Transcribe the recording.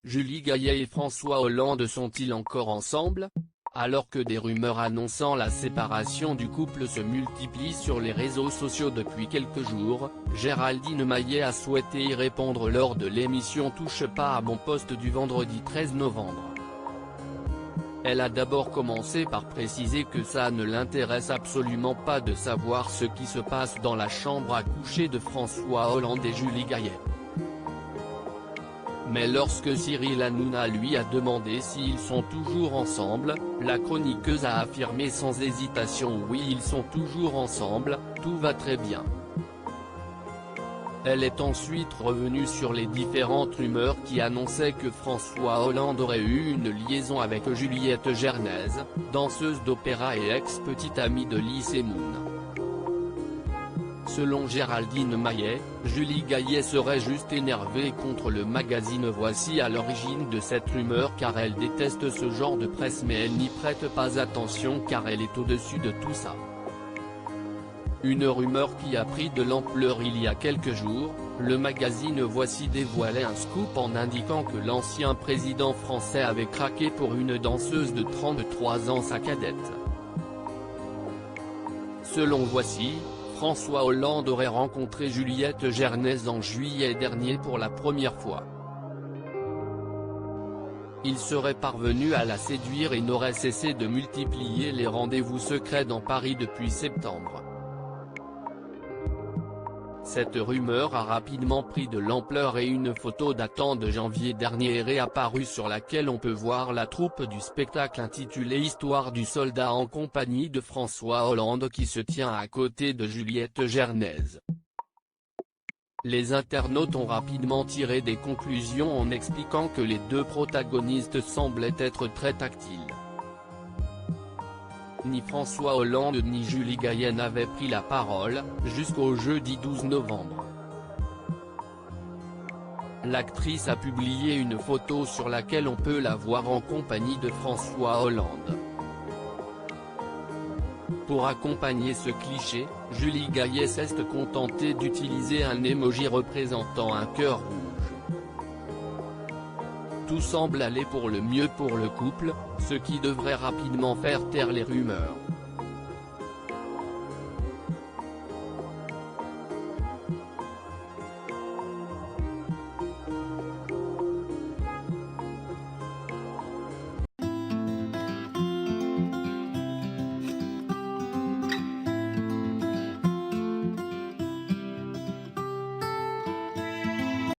Julie Gaillet et François Hollande sont-ils encore ensemble? Alors que des rumeurs annonçant la séparation du couple se multiplient sur les réseaux sociaux depuis quelques jours, Géraldine Maillet a souhaité y répondre lors de l'émission Touche pas à mon poste du vendredi 13 novembre. Elle a d'abord commencé par préciser que ça ne l'intéresse absolument pas de savoir ce qui se passe dans la chambre à coucher de François Hollande et Julie Gaillet. Mais lorsque Cyril Hanouna lui a demandé s'ils sont toujours ensemble, la chroniqueuse a affirmé sans hésitation « Oui, ils sont toujours ensemble, tout va très bien ». Elle est ensuite revenue sur les différentes rumeurs qui annonçaient que François Hollande aurait eu une liaison avec Juliette Gernez, danseuse d'opéra et ex-petite amie de Elysée Moon. Selon Géraldine Maillet, Julie Gaillet serait juste énervée contre le magazine Voici à l'origine de cette rumeur car elle déteste ce genre de presse mais elle n'y prête pas attention car elle est au-dessus de tout ça. Une rumeur qui a pris de l'ampleur il y a quelques jours, le magazine Voici dévoilait un scoop en indiquant que l'ancien président français avait craqué pour une danseuse de 33 ans sa cadette. Selon Voici, François Hollande aurait rencontré Juliette Gernez en juillet dernier pour la première fois. Il serait parvenu à la séduire et n'aurait cessé de multiplier les rendez-vous secrets dans Paris depuis septembre. Cette rumeur a rapidement pris de l'ampleur et une photo datant de janvier dernier est réapparue sur laquelle on peut voir la troupe du spectacle intitulé Histoire du soldat en compagnie de François Hollande qui se tient à côté de Juliette Gernez. Les internautes ont rapidement tiré des conclusions en expliquant que les deux protagonistes semblaient être très tactiles. Ni François Hollande ni Julie Gaillet n'avaient pris la parole, jusqu'au jeudi 12 novembre. L'actrice a publié une photo sur laquelle on peut la voir en compagnie de François Hollande. Pour accompagner ce cliché, Julie Gaillet s'est contentée d'utiliser un emoji représentant un cœur rouge. Tout semble aller pour le mieux pour le couple, ce qui devrait rapidement faire taire les rumeurs.